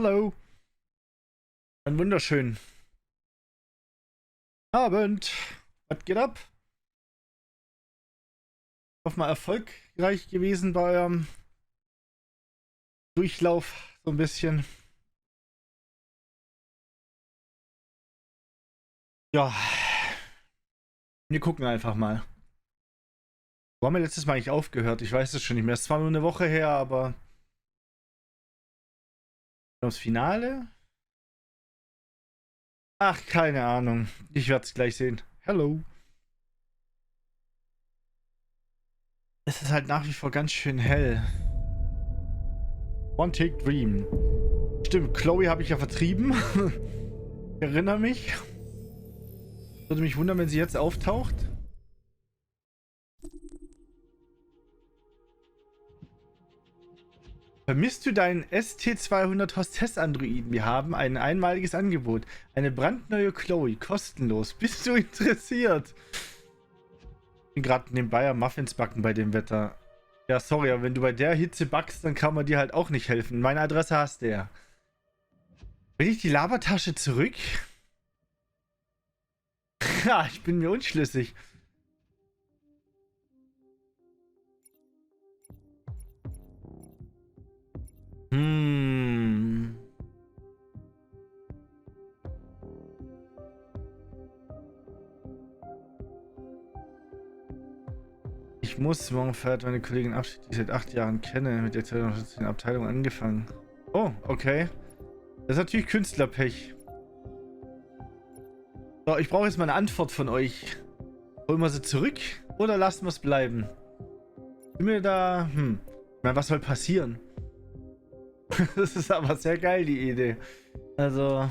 Hallo. Einen wunderschönen Abend. Was geht ab? Ich hoffe mal erfolgreich gewesen bei eurem Durchlauf so ein bisschen. Ja, wir gucken einfach mal. Wo haben wir letztes Mal eigentlich aufgehört? Ich weiß es schon nicht mehr. Es ist zwar nur eine Woche her, aber das Finale? Ach, keine Ahnung. Ich werde es gleich sehen. Hello. Es ist halt nach wie vor ganz schön hell. Quantic Dream. Stimmt, Chloe habe ich ja vertrieben. Ich erinnere mich. Würde mich wundern, wenn sie jetzt auftaucht. Vermisst du deinen ST200 Hostess-Androiden? Wir haben ein einmaliges Angebot. Eine brandneue Chloe, kostenlos. Bist du interessiert? Ich bin gerade nebenbei am Muffins backen bei dem Wetter. Ja, sorry, aber wenn du bei der Hitze backst, dann kann man dir halt auch nicht helfen. Meine Adresse hast du ja. Will ich die Labertasche zurück? Ja, ich bin mir unschlüssig. Ich muss, morgen feiert meine Kollegin Abschied, die ich seit 8 Jahren kenne, mit der ich in der Abteilung angefangen. Oh, okay. Das ist natürlich Künstlerpech. So, ich brauche jetzt mal eine Antwort von euch. Holen wir sie zurück oder lassen wir es bleiben? Sind wir da... Ich meine, was soll passieren? Das ist aber sehr geil, die Idee. Also...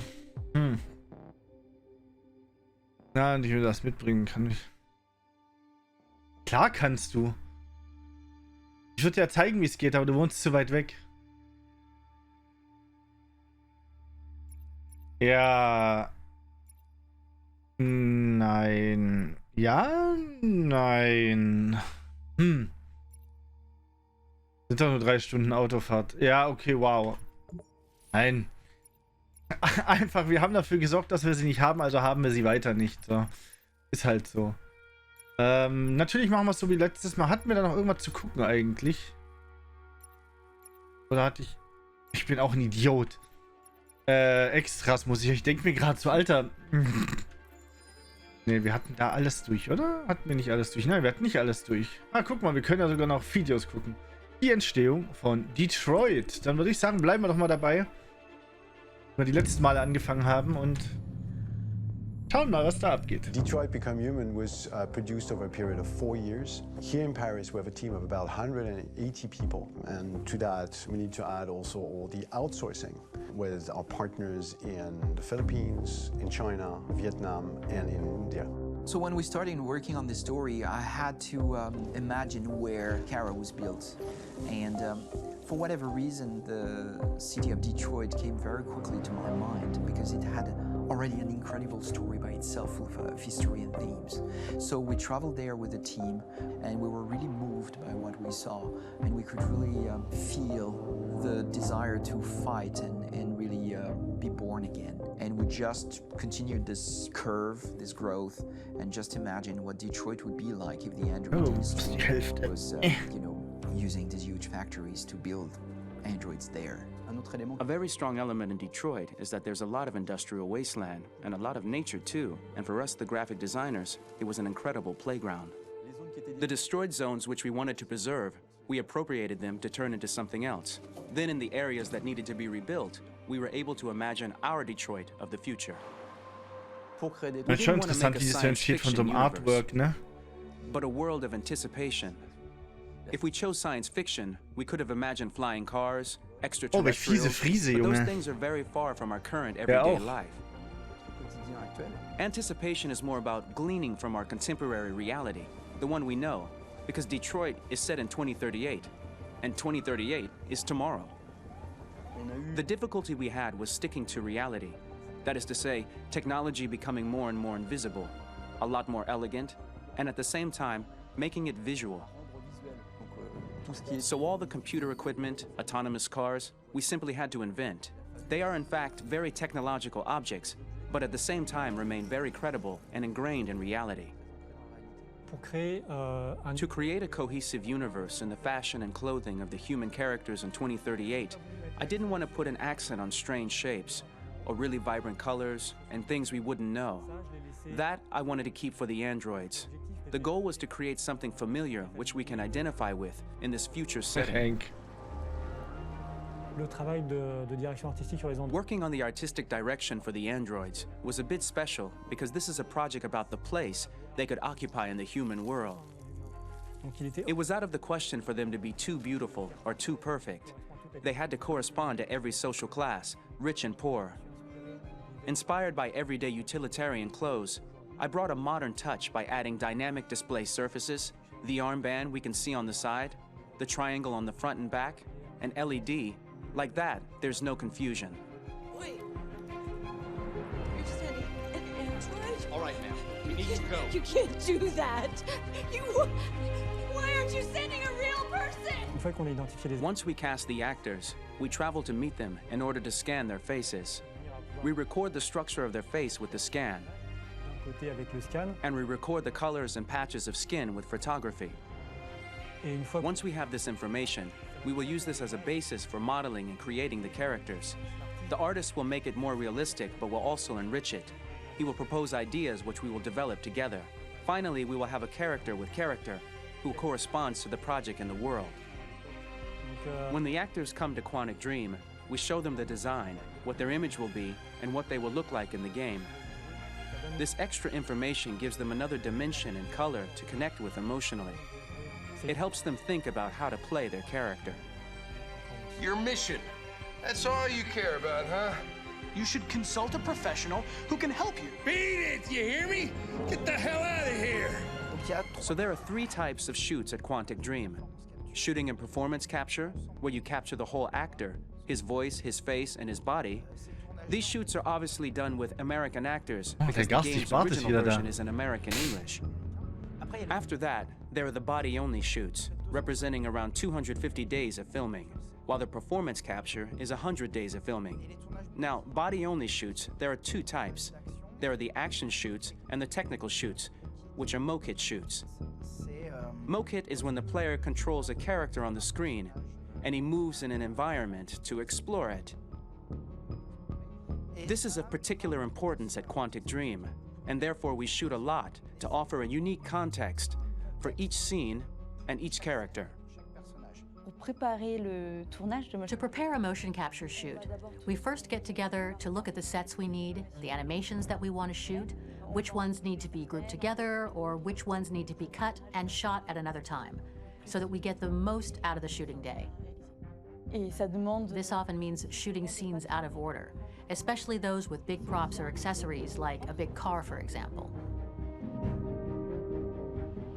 Na, und ich will das mitbringen, kann ich... Klar kannst du. Ich würde dir ja zeigen, wie es geht, aber du wohnst zu weit weg. Ja... Nein. Ja, nein. Sind doch nur 3 Stunden Autofahrt. Ja, okay, wow. Nein. Einfach, wir haben dafür gesorgt, dass wir sie nicht haben, also haben wir sie weiter nicht. So. Ist halt so. Natürlich machen wir es so wie letztes Mal. Hatten wir da noch irgendwas zu gucken eigentlich? Oder hatte ich... Ich bin auch ein Idiot. Extras muss ich. Ich denke mir gerade so, Alter... Ne, wir hatten da alles durch, oder? Hatten wir nicht alles durch? Nein, wir hatten nicht alles durch. Ah, guck mal, wir können ja sogar noch Videos gucken. Die Entstehung von Detroit. Dann würde ich sagen, bleiben wir doch mal dabei. Wo wir die letzten Male angefangen haben und schauen mal, was da abgeht. Detroit Become Human was produced over a period of 4 years. Here in Paris, we have a team of about 180 people. And to that, we need to add also all the outsourcing with our partners in the Philippines, in China, Vietnam, and in India. So when we started working on this story, I had to imagine where Kara was built. And for whatever reason, the city of Detroit came very quickly to my mind because it had already an incredible story by itself with history and themes. So we traveled there with the team and we were really moved by what we saw, and we could really feel the desire to fight and really be born again. And we just continued this curve, this growth, and just imagine what Detroit would be like if the Android industry was, using these huge factories to build androids there. A very strong element in Detroit is that there's a lot of industrial wasteland and a lot of nature too, and for us, the graphic designers, it was an incredible playground. The destroyed zones which we wanted to preserve, we appropriated them to turn into something else. Then in the areas that needed to be rebuilt, we were able to imagine our Detroit of the future. Das ist schon interessant, wie das entsteht von so einem Artwork, ne? But a world of anticipation. If we chose science fiction, we could have imagined flying cars, extraterrestrials, but those things are very far from our current everyday life. Anticipation is more about gleaning from our contemporary reality, the one we know, because Detroit is set in 2038, and 2038 is tomorrow. The difficulty we had was sticking to reality. That is to say, technology becoming more and more invisible, a lot more elegant, and at the same time, making it visual. So all the computer equipment, autonomous cars, we simply had to invent. They are in fact very technological objects, but at the same time remain very credible and ingrained in reality. To create a cohesive universe in the fashion and clothing of the human characters in 2038, I didn't want to put an accent on strange shapes, or really vibrant colors, and things we wouldn't know. That I wanted to keep for the androids. The goal was to create something familiar which we can identify with in this future setting. Working on the artistic direction for the androids was a bit special because this is a project about the place they could occupy in the human world. It was out of the question for them to be too beautiful or too perfect. They had to correspond to every social class, rich and poor. Inspired by everyday utilitarian clothes, I brought a modern touch by adding dynamic display surfaces, the armband we can see on the side, the triangle on the front and back, an LED. Like that, there's no confusion. Wait. You're sending an android? All right, ma'am. We need to go. You can't do that. Why aren't you sending a real person? Once we cast the actors, we travel to meet them in order to scan their faces. We record the structure of their face with the scan, and we record the colors and patches of skin with photography. Once we have this information, we will use this as a basis for modeling and creating the characters. The artist will make it more realistic, but will also enrich it. He will propose ideas which we will develop together. Finally, we will have a character with character who corresponds to the project and the world. When the actors come to Quantic Dream, we show them the design, what their image will be, and what they will look like in the game. This extra information gives them another dimension and color to connect with emotionally. It helps them think about how to play their character. Your mission. That's all you care about, huh? You should consult a professional who can help you. Beat it, you hear me? Get the hell out of here! So there are 3 types of shoots at Quantic Dream. Shooting and performance capture, where you capture the whole actor, his voice, his face, and his body. These shoots are obviously done with American actors because the game's original version is in American English. After that, there are the body-only shoots, representing around 250 days of filming, while the performance capture is 100 days of filming. Now, body-only shoots, there are 2 types. There are the action shoots and the technical shoots, which are mokit shoots. Mokit is when the player controls a character on the screen, and he moves in an environment to explore it. This is of particular importance at Quantic Dream, and therefore we shoot a lot to offer a unique context for each scene and each character. To prepare a motion capture shoot, we first get together to look at the sets we need, the animations that we want to shoot, which ones need to be grouped together, or which ones need to be cut and shot at another time, so that we get the most out of the shooting day. This often means shooting scenes out of order, especially those with big props or accessories, like a big car, for example.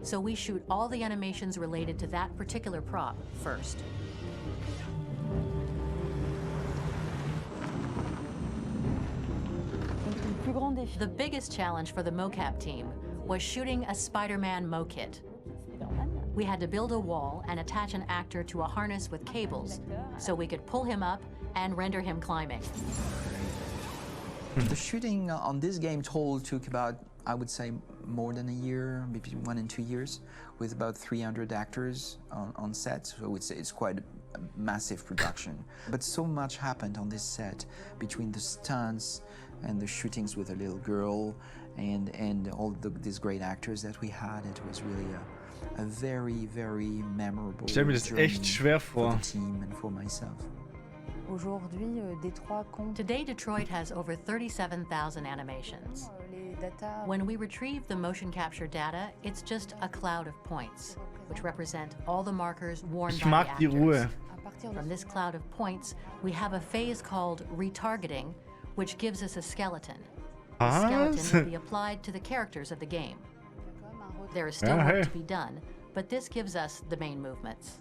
So we shoot all the animations related to that particular prop first. The biggest challenge for the mocap team was shooting a Spider-Man mokit. We had to build a wall and attach an actor to a harness with cables so we could pull him up and render him climbing. The shooting on this game total took about, I would say, more than a year, maybe 1 and 2 years, with about 300 actors on set. So I would say it's quite a massive production. But so much happened on this set between the stunts and the shootings with a little girl and all these great actors that we had. It was really a very, very memorable Ich stelle mir das echt schwer for vor. the team and for myself. Today, Detroit has over 37,000 animations. When we retrieve the motion capture data, it's just a cloud of points, which represent all the markers worn Ich by mag the die actors. Ruhe. From this cloud of points, we have a phase called retargeting, which gives us a skeleton. The skeleton will be applied to the characters of the game. There is still work to be done, but this gives us the main movements.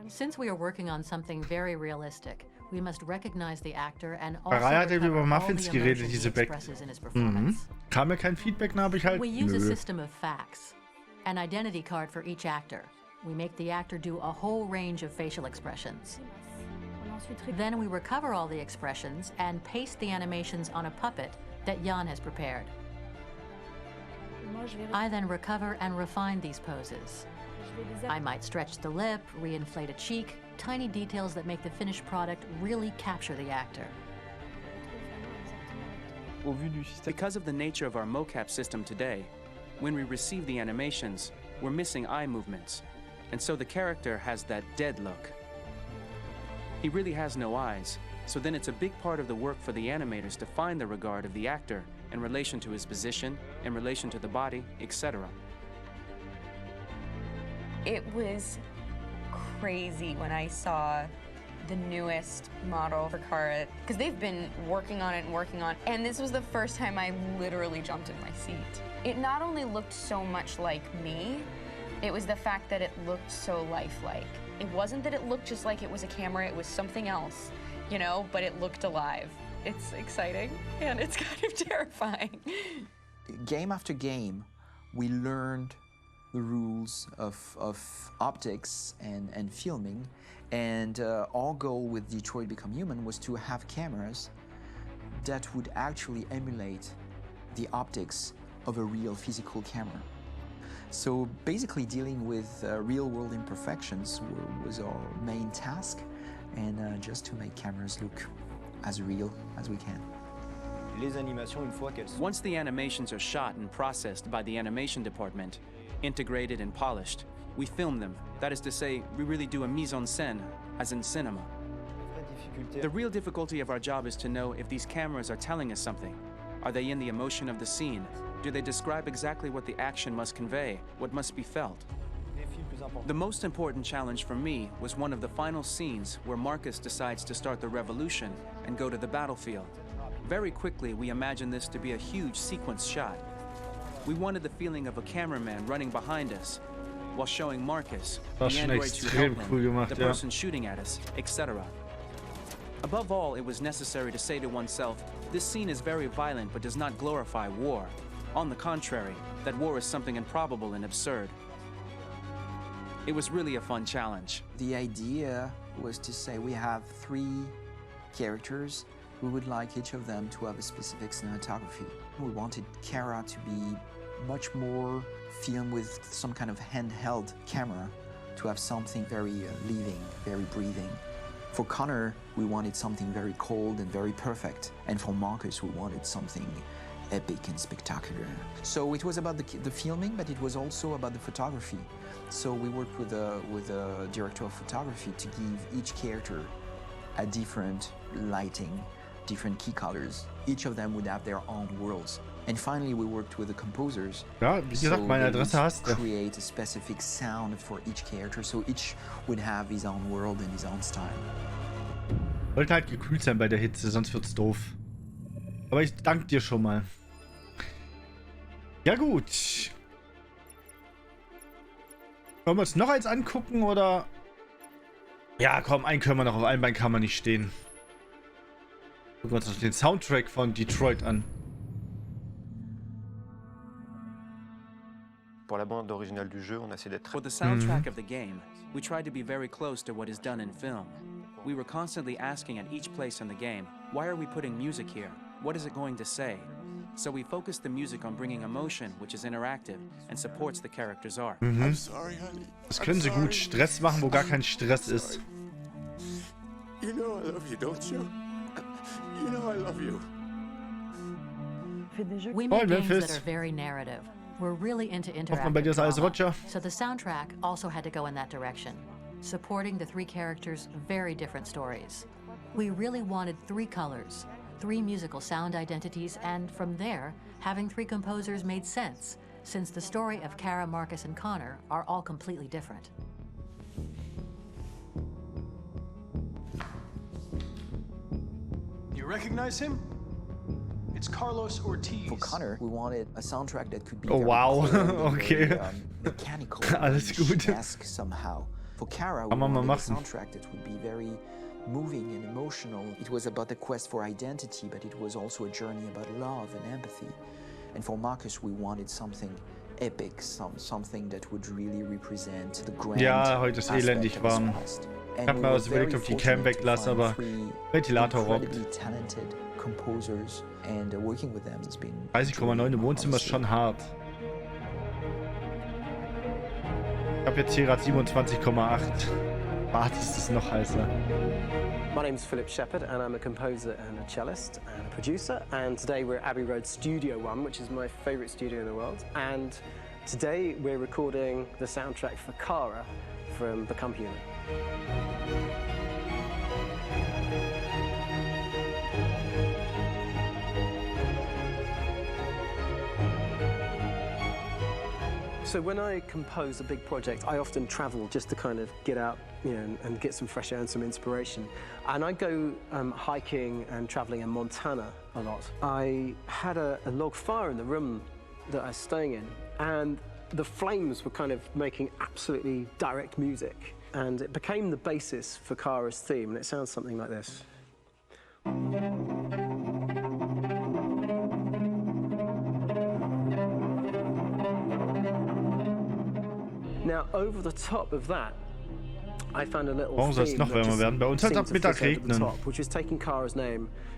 Since we are working on something very realistic, we must recognize the actor and also Freie hat eben recover über all Muffins the geredet, emotions he diese Back. expresses in his performance. Kam mir kein Feedback, dann habe ich halt. We use a Nö. system of facts, an identity card for each actor. We make the actor do a whole range of facial expressions. Then we recover all the expressions and paste the animations on a puppet that Jan has prepared. I then recover and refine these poses. I might stretch the lip, reinflate a cheek, tiny details that make the finished product really capture the actor. Because of the nature of our mocap system today, when we receive the animations, we're missing eye movements, and so the character has that dead look. He really has no eyes, so then it's a big part of the work for the animators to find the regard of the actor in relation to his position, in relation to the body, etc. It was crazy when I saw the newest model for Kara, because they've been working on it and working on it, and this was the first time I literally jumped in my seat. It not only looked so much like me, it was the fact that it looked so lifelike. It wasn't that it looked just like it was a camera, it was something else, you know, but it looked alive. It's exciting, and it's kind of terrifying. Game after game, we learned the rules of optics and filming, and our goal with Detroit Become Human was to have cameras that would actually emulate the optics of a real physical camera. So basically dealing with real-world imperfections was our main task, and just to make cameras look as real as we can. Once the animations are shot and processed by the animation department, integrated and polished, we film them. That is to say, we really do a mise en scène, as in cinema. The real difficulty of our job is to know if these cameras are telling us something. Are they in the emotion of the scene? Do they describe exactly what the action must convey, what must be felt? The most important challenge for me was one of the final scenes where Marcus decides to start the revolution and go to the battlefield. Very quickly, we imagined this to be a huge sequence shot. We wanted the feeling of a cameraman running behind us while showing Marcus, the androids who help him, the person shooting at us, etc. Above all, it was necessary to say to oneself, this scene is very violent but does not glorify war. On the contrary, that war is something improbable and absurd. It was really a fun challenge. The idea was to say we have 3 characters. We would like each of them to have a specific cinematography. We wanted Kara to be much more filmed with some kind of handheld camera, to have something very living, very breathing. For Connor, we wanted something very cold and very perfect. And for Marcus, we wanted something epic and spectacular. So it was about the filming, but it was also about the photography. So we worked with a director of photography to give each character a different lighting, different key colors. Each of them would have their own worlds. And finally, we worked with the composers. Ja, wie gesagt, meine Adresse hast du. Create a specific sound for each character, so each would have his own world and his own style. Wollte halt gekühlt sein bei der Hitze, sonst wird's doof. Aber ich danke dir schon mal. Ja gut. Wollen wir uns noch eins angucken, oder? Ja, komm, einen können wir noch. Auf einem Bein kann man nicht stehen. Gucken wir uns noch den Soundtrack von Detroit an. For the soundtrack of the game, we tried to be very close to what is done in film. We were constantly asking at each place in the game, why are we putting music here? What is it going to say? So we focused the music on bringing emotion, which is interactive and supports the character's arc. Mhm. Das können sie gut. Stress machen, wo gar kein Stress ist. You know I love you, don't you? You know I love you. We make games that are very narrative. We're really into interactive drama, so the soundtrack also had to go in that direction, supporting the 3 characters' very different stories. We really wanted 3 colors, 3 musical sound identities, and from there, having 3 composers made sense, since the story of Kara, Marcus, and Connor are all completely different. You recognize him? It's Carlos Ortiz. For Connor, we wanted a soundtrack that could be okay. very, mechanical, Alles gut. esque somehow. For Kara, we wanted a soundtrack that would be very moving and emotional. It was about the quest for identity, but it was also a journey about love and empathy. And for Marcus, we wanted something epic, something that would really represent the grand Ja, heute ist aspect elendig of his warm. past. Ich And habe we mir were also überlegt, very ob die Cam fortunate to weglasse, find aber three Ventilator rockt. incredibly talented composers, and working with them has been 30,9 im Wohnzimmer ist schon hart. Ich habe jetzt hier gerade 27,8. Warte, ist das noch heißer. My name's Philip Shepherd, and I'm a composer and a cellist and a producer. And today we're at Abbey Road Studio One, which is my favourite studio in the world. And today we're recording the soundtrack for Kara from Become Human. So when I compose a big project, I often travel just to kind of get out, you know, and get some fresh air and some inspiration. And I go hiking and traveling in Montana a lot. I had a log fire in the room that I was staying in, and the flames were kind of making absolutely direct music. And it became the basis for Kara's theme, and it sounds something like this. Now, over the top of that, I found a little Warum soll es noch wärmer werden? Bei uns hat es ab Mittag regnen.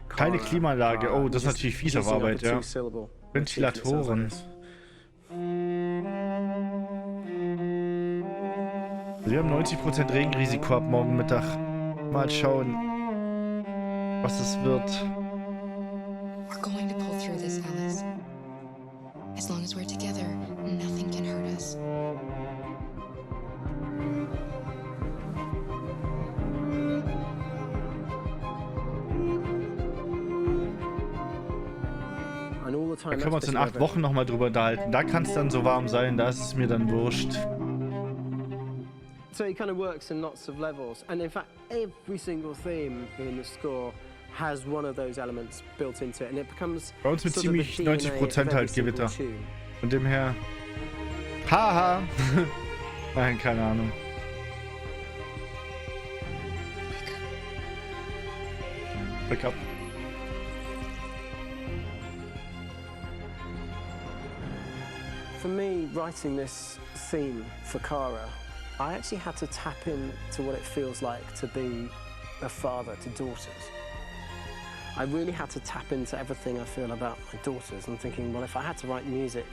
Keine Klimaanlage. Oh, das ist natürlich fies auf Arbeit, ja. Ventilatoren. Wir haben 90% Regenrisiko ab morgen Mittag. Mal schauen, was es wird. We're going to pull through this, Alice. As long as we're together, nothing can hurt us. Da können wir uns in 8 Wochen nochmal drüber unterhalten. Da kann es dann so warm sein, da ist es mir dann wurscht. So it kind of works in lots of levels, and in fact every single theme in the score has one of those elements built into it, and it becomes bei uns mit ziemlich 90% halt Gewitter. Von dem her. Haha! Nein, keine Ahnung. Wake up. For me, writing this theme for Kara, I actually had to tap into what it feels like to be a father to daughters. I really had to tap into everything I feel about my daughters and thinking, well, if I had to write music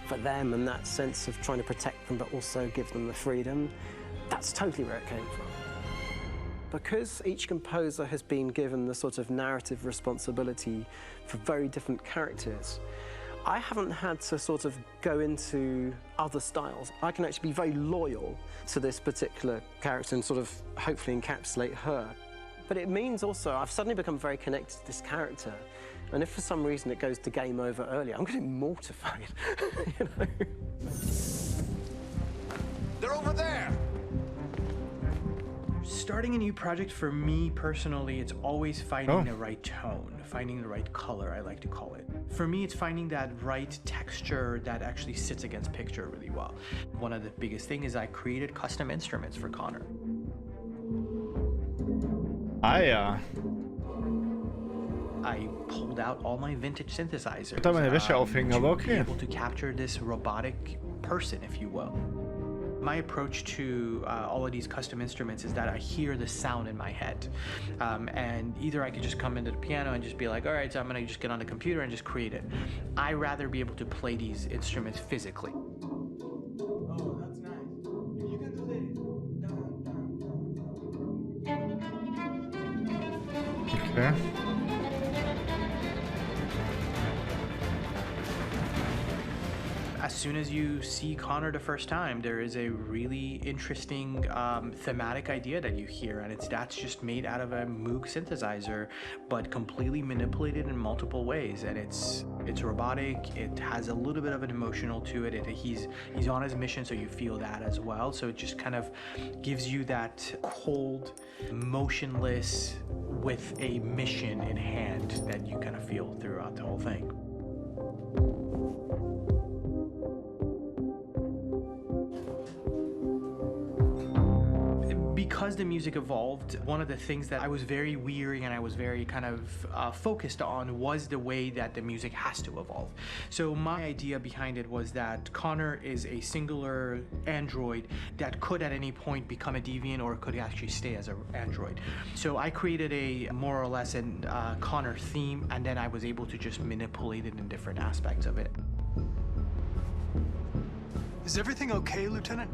for them and that sense of trying to protect them but also give them the freedom, that's totally where it came from. Because each composer has been given the sort of narrative responsibility for very different characters, I haven't had to sort of go into other styles. I can actually be very loyal to this particular character and sort of hopefully encapsulate her. But it means also I've suddenly become very connected to this character. And if for some reason it goes to game over early, I'm getting mortified, you know? They're over there! Starting a new project for me personally, it's always finding the right tone, finding the right color, I like to call it. For me, it's finding that right texture that actually sits against picture really well. One of the biggest things is I created custom instruments for Connor. Ah ja. I pulled out all my vintage synthesizers. Ich meine Wäsche aufhängen, aber okay. To be able to capture this robotic person, if you will. My approach to all of these custom instruments is that I hear the sound in my head. And either I could just come into the piano and just be like, all right, so I'm gonna just get on the computer and just create it. I rather be able to play these instruments physically. Oh, that's nice. You can do that. Okay. As soon as you see Connor the first time, there is a really interesting thematic idea that you hear, and that's just made out of a Moog synthesizer, but completely manipulated in multiple ways. And it's robotic. It has a little bit of an emotional to it. He's on his mission, so you feel that as well. So it just kind of gives you that cold, motionless, with a mission in hand that you kind of feel throughout the whole thing. because the music evolved, one of the things that I was very weary and I was very kind of focused on was the way that the music has to evolve. So my idea behind it was that Connor is a singular android that could at any point become a deviant or could actually stay as an android. So I created a more or less an Connor theme, and then I was able to just manipulate it in different aspects of it. Is everything okay, Lieutenant?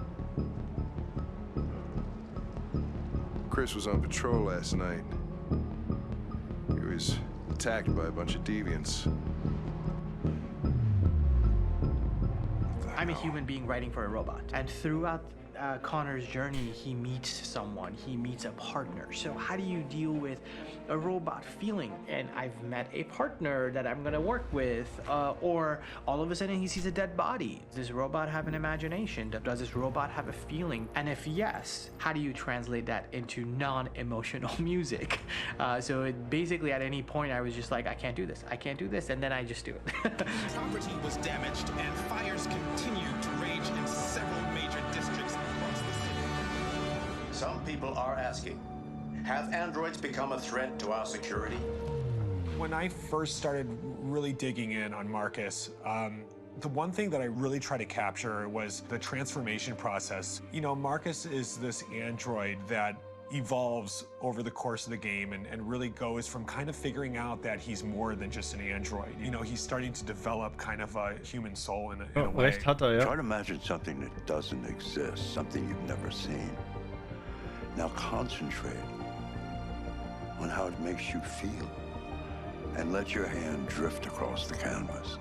Chris was on patrol last night. He was attacked by a bunch of deviants. I'm a human being writing for a robot, and throughout Connor's journey, he meets someone, he meets a partner. So how do you deal with a robot feeling? And I've met a partner that I'm gonna work with, or all of a sudden he sees a dead body. Does this robot have an imagination? Does this robot have a feeling? And if yes, how do you translate that into non-emotional music? So it basically at any point I was just like, I can't do this, and then I just do it. Property was damaged and fires continued to rage in several major districts across the city. Some people are asking, have androids become a threat to our security? When I first started really digging in on Marcus, the one thing that I really tried to capture was the transformation process. You know, Marcus is this android that evolves over the course of the game and really goes from kind of figuring out that he's more than just an android. You know, he's starting to develop kind of a human soul in a way. Recht hat er, ja. Try to imagine something that doesn't exist, something you've never seen. Now concentrate on how it makes you feel and let your hand drift across the canvas.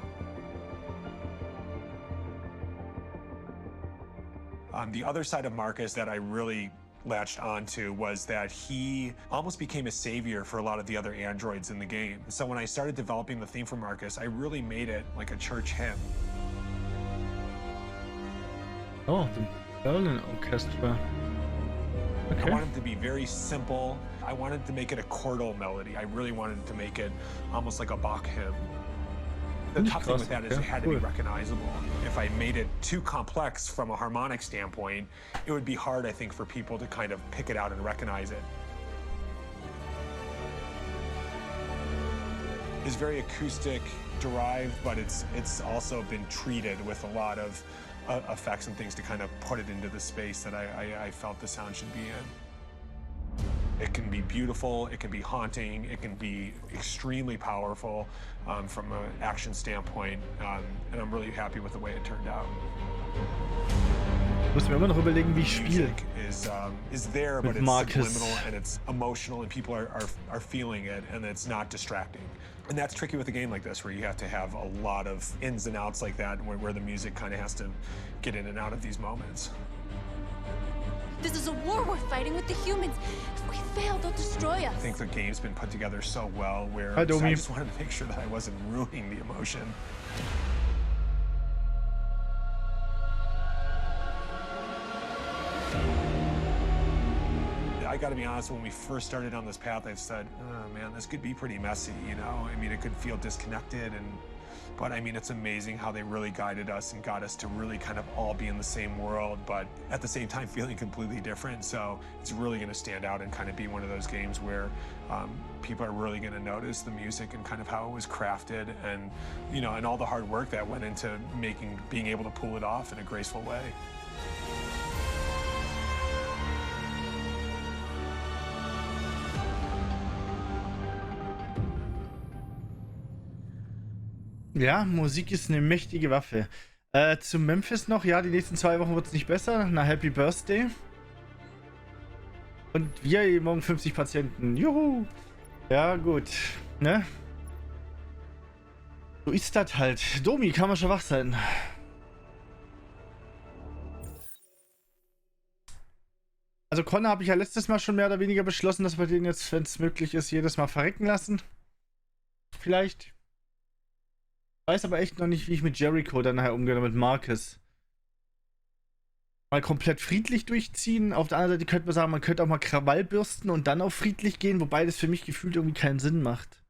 The other side of Marcus that I really latched onto was that he almost became a savior for a lot of the other androids in the game. So when I started developing the theme for Marcus, I really made it like a church hymn. Oh, the Berlin Orchestra. Okay. I wanted it to be very simple. I wanted to make it a chordal melody. I really wanted to make it almost like a Bach hymn. The tough thing with that is it had to be recognizable. If I made it too complex from a harmonic standpoint, it would be hard, I think, for people to kind of pick it out and recognize it. It's very acoustic derived, but it's also been treated with a lot of effects and things to kind of put it into the space that I felt the sound should be in. It can be beautiful, it can be haunting, it can be extremely powerful from an action standpoint, and I'm really happy with the way it turned out. Muss mir immer noch überlegen, wie ich spiele. Is there, but it's Marcus. subliminal and it's emotional and people are feeling it and it's not distracting. And that's tricky with a game like this where you have to have a lot of ins and outs like that where the music kind of has to get in and out of these moments. This is a war we're fighting with the humans. If we fail, they'll destroy us. I think the game's been put together so well where I I just wanted to make sure that I wasn't ruining the emotion. I gotta be honest, when we first started on this path, I said, oh man, this could be pretty messy, you know? I mean, it could feel disconnected, but I mean, it's amazing how they really guided us and got us to really kind of all be in the same world, but at the same time feeling completely different. So it's really gonna stand out and kind of be one of those games where people are really gonna notice the music and kind of how it was crafted and, you know, and all the hard work that went into being able to pull it off in a graceful way. Ja, Musik ist eine mächtige Waffe. Zu Memphis noch, ja, die nächsten 2 Wochen wird es nicht besser. Na, Happy Birthday. Und wir morgen 50 Patienten. Juhu. Ja, gut. Ne? So ist das halt. Domi, kann man schon wach sein. Also Connor habe ich ja letztes Mal schon mehr oder weniger beschlossen, dass wir den jetzt, wenn es möglich ist, jedes Mal verrecken lassen. Vielleicht. Weiß aber echt noch nicht, wie ich mit Jericho dann nachher umgehe, mit Marcus. Mal komplett friedlich durchziehen. Auf der anderen Seite könnte man sagen, man könnte auch mal Krawall bürsten und dann auf friedlich gehen, wobei das für mich gefühlt irgendwie keinen Sinn macht.